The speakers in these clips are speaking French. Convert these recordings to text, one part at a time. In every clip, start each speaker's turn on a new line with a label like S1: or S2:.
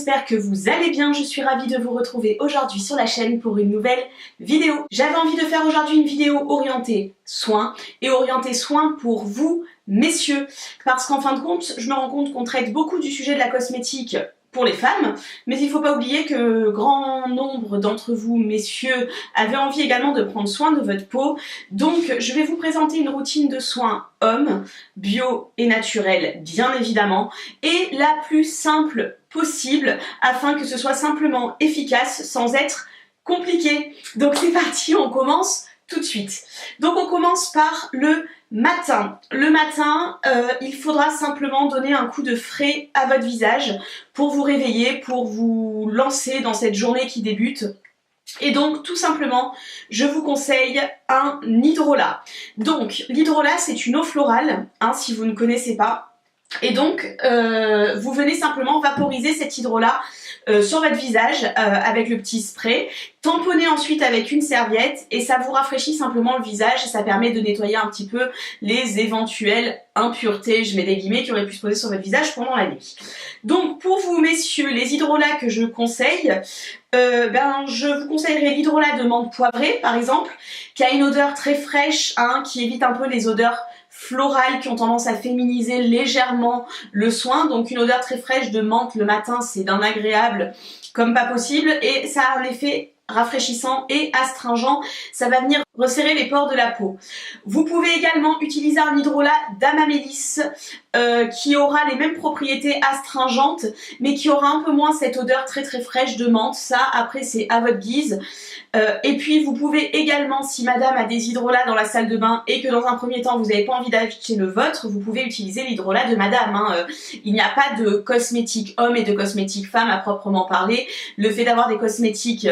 S1: j'espère que vous allez bien. Je suis ravie de vous retrouver aujourd'hui sur la chaîne pour une nouvelle vidéo. J'avais envie de faire aujourd'hui une vidéo orientée soins et orientée soins pour vous, messieurs, parce qu'en fin de compte, je me rends compte qu'on traite beaucoup du sujet de la cosmétique pour les femmes, mais il ne faut pas oublier que grand nombre d'entre vous, messieurs, avaient envie également de prendre soin de votre peau. Donc, je vais vous présenter une routine de soins hommes, bio et naturelle, bien évidemment, et la plus simple possible, afin que ce soit simplement efficace sans être compliqué. Donc c'est parti, on commence tout de suite. Donc on commence par le matin. Le matin, il faudra simplement donner un coup de frais à votre visage pour vous réveiller, pour vous lancer dans cette journée qui débute. Et donc tout simplement, je vous conseille un hydrolat. Donc l'hydrolat, c'est une eau florale, si vous ne connaissez pas. Et donc vous venez simplement vaporiser cet hydrolat sur votre visage avec le petit spray, tamponnez ensuite avec une serviette et ça vous rafraîchit simplement le visage et ça permet de nettoyer un petit peu les éventuelles impuretés, je mets des guillemets, qui auraient pu se poser sur votre visage pendant la nuit. Donc pour vous messieurs, les hydrolats que je conseille, je vous conseillerais l'hydrolat de menthe poivrée par exemple, qui a une odeur très fraîche, qui évite un peu les odeurs florales qui ont tendance à féminiser légèrement le soin. Donc une odeur très fraîche de menthe le matin, c'est d'un agréable comme pas possible et ça a un effet rafraîchissant et astringent, ça va venir resserrer les pores de la peau. Vous pouvez également utiliser un hydrolat d'Amamélis qui aura les mêmes propriétés astringentes mais qui aura un peu moins cette odeur très fraîche de menthe. Ça après c'est à votre guise. Et puis vous pouvez également, si madame a des hydrolats dans la salle de bain et que dans un premier temps vous n'avez pas envie d'acheter le vôtre, vous pouvez utiliser l'hydrolat de madame. Il n'y a pas de cosmétiques hommes et de cosmétiques femmes à proprement parler. Le fait d'avoir des cosmétiques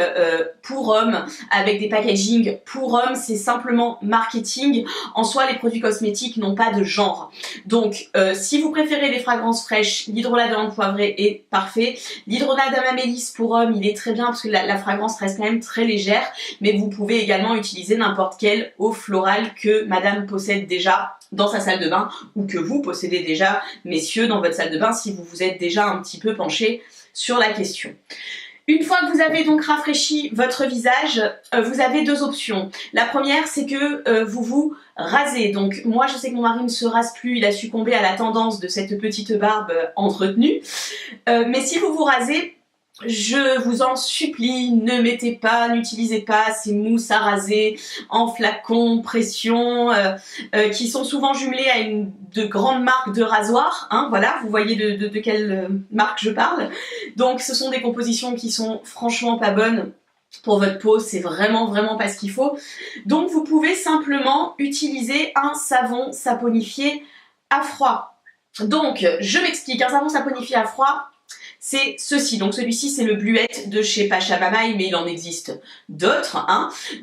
S1: pour hommes avec des packaging pour hommes, c'est simplement marketing. En soi, les produits cosmétiques n'ont pas de genre. Donc si vous préférez les fragrances fraîches, l'hydrolat de menthe poivrée est parfait. L'hydrolat d'Amamélis pour hommes, il est très bien parce que la fragrance reste quand même très légère. Mais vous pouvez également utiliser n'importe quelle eau florale que madame possède déjà dans sa salle de bain ou que vous possédez déjà, messieurs, dans votre salle de bain si vous vous êtes déjà un petit peu penché sur la question. Une fois que vous avez donc rafraîchi votre visage, vous avez deux options. La première, c'est que vous vous rasez. Donc moi, je sais que mon mari ne se rase plus, il a succombé à la tendance de cette petite barbe entretenue. Mais si vous vous rasez, je vous en supplie, ne mettez pas, n'utilisez pas ces mousses à raser en flacon, pression, qui sont souvent jumelées à de grandes marques de rasoirs. Voilà, vous voyez de quelle marque je parle. Donc ce sont des compositions qui sont franchement pas bonnes pour votre peau, c'est vraiment pas ce qu'il faut. Donc vous pouvez simplement utiliser un savon saponifié à froid. Donc je m'explique, un savon saponifié à froid, c'est ceci. Donc celui-ci c'est le Bluette de chez Pachamamaï, mais il en existe d'autres.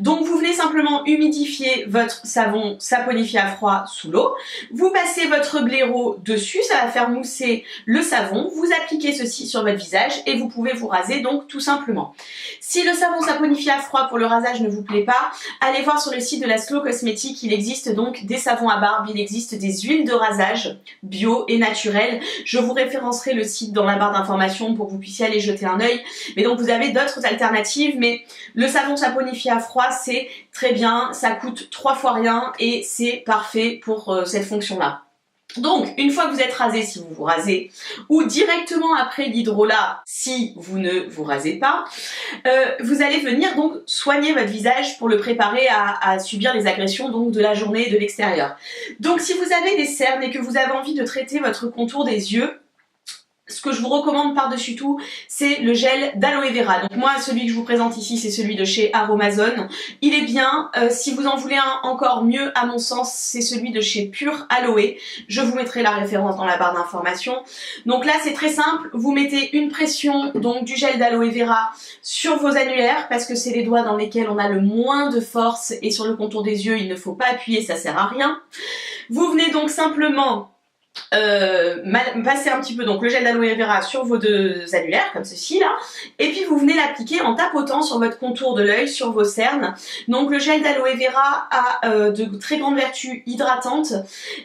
S1: Donc vous venez simplement humidifier votre savon saponifié à froid sous l'eau, vous passez votre blaireau dessus, ça va faire mousser le savon, vous appliquez ceci sur votre visage et vous pouvez vous raser donc tout simplement. Si le savon saponifié à froid pour le rasage ne vous plaît pas, allez voir sur le site de la Slow Cosmétique, il existe donc des savons à barbe, il existe des huiles de rasage bio et naturelles. Je vous référencerai le site dans la barre d'informations pour que vous puissiez aller jeter un œil. Mais donc vous avez d'autres alternatives, mais le savon saponifié à froid c'est très bien, ça coûte 3 fois rien et c'est parfait pour cette fonction-là. Donc, une fois que vous êtes rasé, si vous vous rasez, ou directement après l'hydrolat, si vous ne vous rasez pas, vous allez venir donc soigner votre visage pour le préparer à subir les agressions donc de la journée et de l'extérieur. Donc, si vous avez des cernes et que vous avez envie de traiter votre contour des yeux, ce que je vous recommande par-dessus tout, c'est le gel d'aloe vera. Donc moi, celui que je vous présente ici, c'est celui de chez Aromazone. Il est bien. Si vous en voulez un encore mieux, à mon sens, c'est celui de chez Pure Aloe. Je vous mettrai la référence dans la barre d'informations. Donc là, c'est très simple. Vous mettez une pression donc du gel d'aloe vera sur vos annulaires parce que c'est les doigts dans lesquels on a le moins de force et sur le contour des yeux, il ne faut pas appuyer, ça sert à rien. Vous venez donc simplement passez un petit peu donc le gel d'aloe vera sur vos deux annulaires comme ceci là, et puis vous venez l'appliquer en tapotant sur votre contour de l'œil, sur vos cernes. Donc le gel d'aloe vera a de très grandes vertus hydratantes.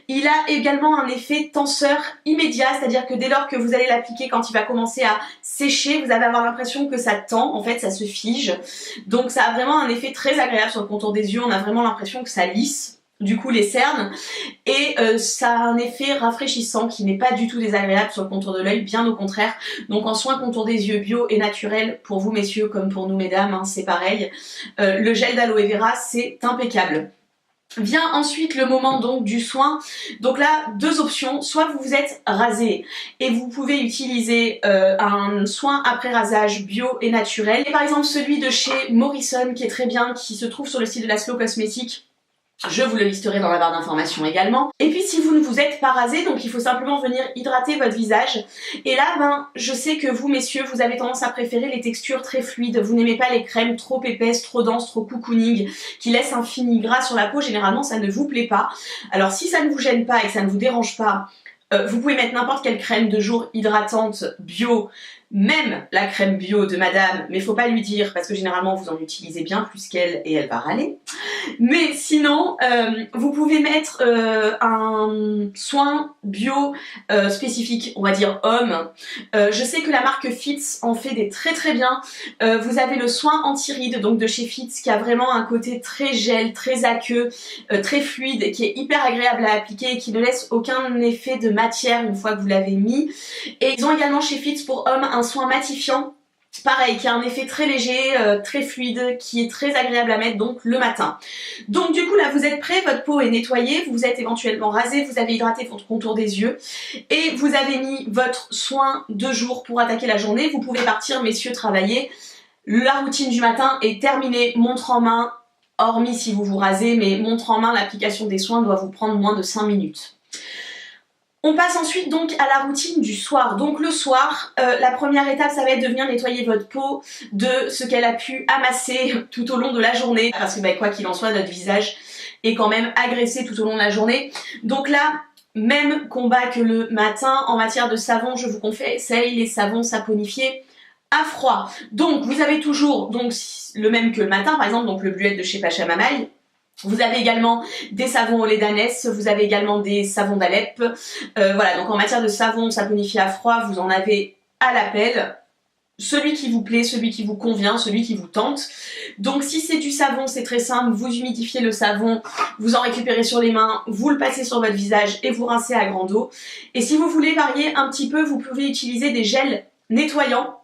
S1: Il a également un effet tenseur immédiat, c'est-à-dire que dès lors que vous allez l'appliquer, quand il va commencer à sécher, vous allez avoir l'impression que ça tend, en fait ça se fige. Donc ça a vraiment un effet très agréable sur le contour des yeux, on a vraiment l'impression que ça lisse du coup les cernes, et ça a un effet rafraîchissant qui n'est pas du tout désagréable sur le contour de l'œil, bien au contraire. Donc en soin contour des yeux bio et naturel, pour vous messieurs comme pour nous mesdames, hein, c'est pareil, le gel d'aloe vera c'est impeccable. Vient ensuite le moment donc du soin. Donc là, deux options, soit vous vous êtes rasé et vous pouvez utiliser un soin après rasage bio et naturel, et par exemple celui de chez Morrison qui est très bien, qui se trouve sur le site de la Slow Cosmétique. Je vous le listerai dans la barre d'informations également. Et puis si vous ne vous êtes pas rasé, donc il faut simplement venir hydrater votre visage. Et là, je sais que vous messieurs, vous avez tendance à préférer les textures très fluides. Vous n'aimez pas les crèmes trop épaisses, trop denses, trop cocooning, qui laissent un fini gras sur la peau. Généralement, ça ne vous plaît pas. Alors si ça ne vous gêne pas et que ça ne vous dérange pas, vous pouvez mettre n'importe quelle crème de jour hydratante bio, même la crème bio de madame, mais faut pas lui dire parce que généralement vous en utilisez bien plus qu'elle et elle va râler. Mais sinon, vous pouvez mettre un soin bio spécifique, on va dire homme. Je sais que la marque Fitz en fait des très bien. Vous avez le soin anti-rides donc de chez Fitz qui a vraiment un côté très gel, très aqueux, très fluide, qui est hyper agréable à appliquer et qui ne laisse aucun effet de matière une fois que vous l'avez mis. Et ils ont également chez Fitz pour hommes un soin matifiant, pareil, qui a un effet très léger, très fluide, qui est très agréable à mettre donc le matin. Donc du coup là vous êtes prêts, votre peau est nettoyée, vous êtes éventuellement rasé, vous avez hydraté votre contour des yeux et vous avez mis votre soin de jour pour attaquer la journée. Vous pouvez partir messieurs travailler. La routine du matin est terminée, montre en main, hormis si vous vous rasez, mais montre en main, l'application des soins doit vous prendre moins de 5 minutes. On passe ensuite donc à la routine du soir. Donc le soir, la première étape ça va être de venir nettoyer votre peau de ce qu'elle a pu amasser tout au long de la journée. Parce que quoi qu'il en soit, notre visage est quand même agressé tout au long de la journée. Donc là, même combat que le matin, en matière de savon, je vous conseille les savons saponifiés à froid. Donc vous avez toujours le même que le matin, par exemple donc le Bluette de chez Pachamamaï. Vous avez également des savons au lait d'ânesse, vous avez également des savons d'Alep. Voilà, donc en matière de savon saponifié à froid, vous en avez à l'appel. Celui qui vous plaît, celui qui vous convient, celui qui vous tente. Donc si c'est du savon, c'est très simple, vous humidifiez le savon, vous en récupérez sur les mains, vous le passez sur votre visage et vous rincez à grande eau. Et si vous voulez varier un petit peu, vous pouvez utiliser des gels nettoyants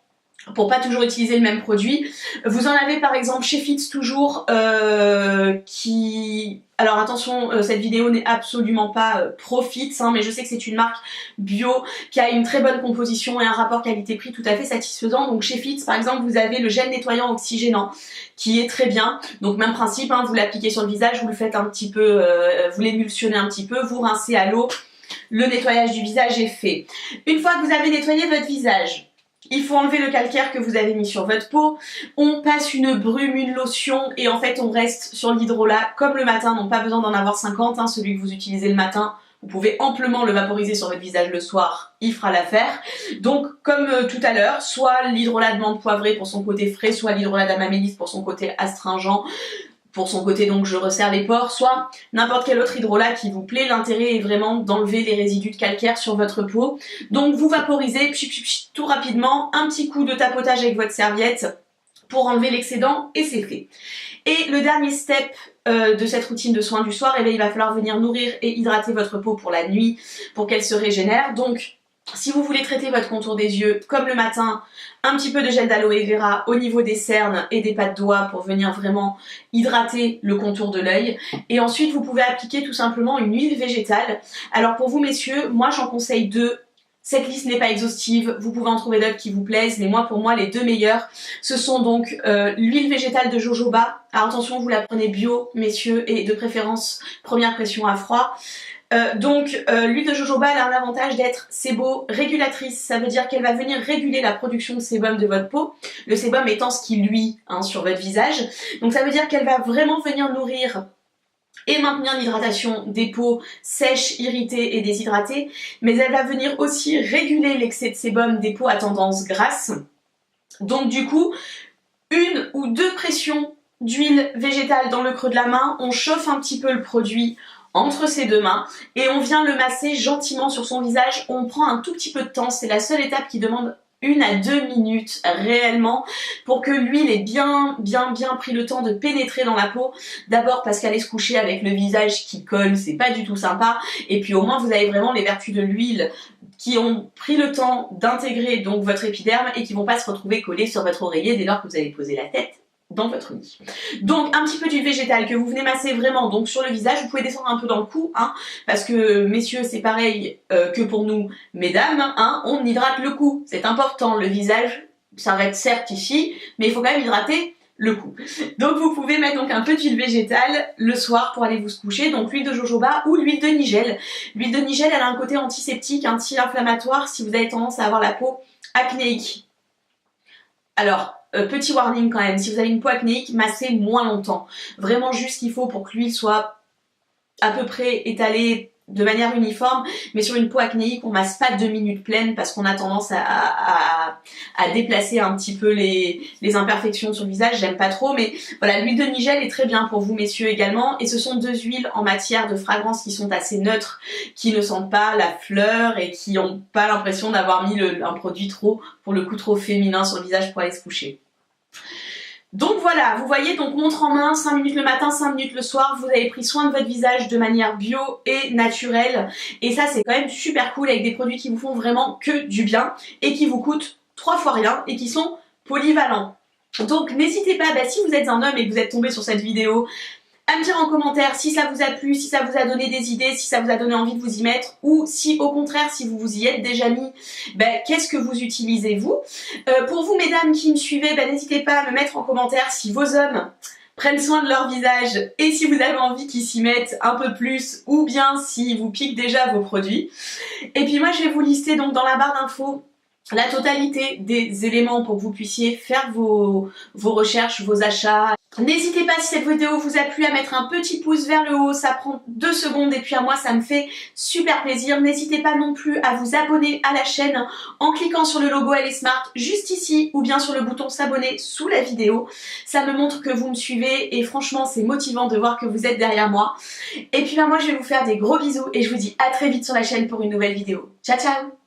S1: pour pas toujours utiliser le même produit. Vous en avez par exemple chez Fitz toujours qui... Alors attention, cette vidéo n'est absolument pas pro Fitz, mais je sais que c'est une marque bio qui a une très bonne composition et un rapport qualité-prix tout à fait satisfaisant. Donc chez Fitz par exemple vous avez le gel nettoyant oxygénant qui est très bien. Donc même principe, vous l'appliquez sur le visage, vous le faites un petit peu, vous l'émulsionnez un petit peu, vous rincez à l'eau, le nettoyage du visage est fait. Une fois que vous avez nettoyé votre visage, il faut enlever le calcaire que vous avez mis sur votre peau, on passe une brume, une lotion et en fait on reste sur l'hydrolat comme le matin, donc pas besoin d'en avoir 50, celui que vous utilisez le matin, vous pouvez amplement le vaporiser sur votre visage le soir, il fera l'affaire. Donc comme tout à l'heure, soit l'hydrolat de menthe poivrée pour son côté frais, soit l'hydrolat d'amamélis pour son côté astringent, pour son côté donc je resserre les pores, soit n'importe quel autre hydrolat qui vous plaît. L'intérêt est vraiment d'enlever les résidus de calcaire sur votre peau. Donc vous vaporisez tout rapidement, un petit coup de tapotage avec votre serviette pour enlever l'excédent et c'est fait. Et le dernier step de cette routine de soins du soir, il va falloir venir nourrir et hydrater votre peau pour la nuit, pour qu'elle se régénère. Donc si vous voulez traiter votre contour des yeux comme le matin, un petit peu de gel d'aloe vera au niveau des cernes et des pattes doigts pour venir vraiment hydrater le contour de l'œil. Et ensuite vous pouvez appliquer tout simplement une huile végétale. Alors pour vous messieurs, moi j'en conseille deux. Cette liste n'est pas exhaustive, vous pouvez en trouver d'autres qui vous plaisent, mais pour moi les deux meilleurs, ce sont donc l'huile végétale de jojoba. Alors attention, vous la prenez bio messieurs et de préférence première pression à froid. L'huile de jojoba elle a un avantage d'être séborégulatrice, ça veut dire qu'elle va venir réguler la production de sébum de votre peau, le sébum étant ce qui luit sur votre visage. Donc ça veut dire qu'elle va vraiment venir nourrir et maintenir l'hydratation des peaux sèches, irritées et déshydratées, mais elle va venir aussi réguler l'excès de sébum des peaux à tendance grasse. Donc du coup, 1 ou 2 pressions d'huile végétale dans le creux de la main, on chauffe un petit peu le produit entre ses 2 mains et on vient le masser gentiment sur son visage. On prend un tout petit peu de temps, c'est la seule étape qui demande 1 à 2 minutes réellement pour que l'huile ait bien pris le temps de pénétrer dans la peau. D'abord parce qu'aller se coucher avec le visage qui colle, c'est pas du tout sympa, et puis au moins vous avez vraiment les vertus de l'huile qui ont pris le temps d'intégrer donc votre épiderme et qui vont pas se retrouver collés sur votre oreiller dès lors que vous allez poser la tête dans votre lit. Donc un petit peu d'huile végétale que vous venez masser vraiment donc sur le visage. Vous pouvez descendre un peu dans le cou, hein, parce que messieurs c'est pareil que pour nous mesdames, hein, on hydrate le cou, c'est important. Le visage s'arrête certes ici, mais il faut quand même hydrater le cou. Donc vous pouvez mettre donc un peu d'huile végétale le soir pour aller vous se coucher, donc l'huile de jojoba ou l'huile de nigel. L'huile de nigel elle a un côté antiseptique, anti-inflammatoire si vous avez tendance à avoir la peau acnéique. Alors, petit warning quand même, si vous avez une peau acnéique, massez moins longtemps. Vraiment juste ce qu'il faut pour que l'huile soit à peu près étalée de manière uniforme, mais sur une peau acnéique, on masse pas 2 minutes pleines parce qu'on a tendance à déplacer un petit peu les imperfections sur le visage, j'aime pas trop, mais voilà, l'huile de nigel est très bien pour vous messieurs également, et ce sont 2 huiles en matière de fragrance qui sont assez neutres, qui ne sentent pas la fleur et qui n'ont pas l'impression d'avoir mis un produit trop, pour le coup trop féminin sur le visage pour aller se coucher. Donc voilà, vous voyez, donc montre en main, 5 minutes le matin, 5 minutes le soir, vous avez pris soin de votre visage de manière bio et naturelle, et ça c'est quand même super cool avec des produits qui vous font vraiment que du bien et qui vous coûtent 3 fois rien et qui sont polyvalents. Donc n'hésitez pas, si vous êtes un homme et que vous êtes tombé sur cette vidéo, à me dire en commentaire si ça vous a plu, si ça vous a donné des idées, si ça vous a donné envie de vous y mettre, ou si au contraire, si vous vous y êtes déjà mis, qu'est-ce que vous utilisez vous. Pour vous mesdames qui me suivez, n'hésitez pas à me mettre en commentaire si vos hommes prennent soin de leur visage et si vous avez envie qu'ils s'y mettent un peu plus, ou bien s'ils vous piquent déjà vos produits. Et puis moi je vais vous lister donc dans la barre d'infos la totalité des éléments pour que vous puissiez faire vos recherches, vos achats. N'hésitez pas, si cette vidéo vous a plu, à mettre un petit pouce vers le haut, ça prend 2 secondes et puis à moi ça me fait super plaisir. N'hésitez pas non plus à vous abonner à la chaîne en cliquant sur le logo Elle est Smart juste ici ou bien sur le bouton s'abonner sous la vidéo. Ça me montre que vous me suivez et franchement c'est motivant de voir que vous êtes derrière moi. Et puis moi je vais vous faire des gros bisous et je vous dis à très vite sur la chaîne pour une nouvelle vidéo. Ciao ciao!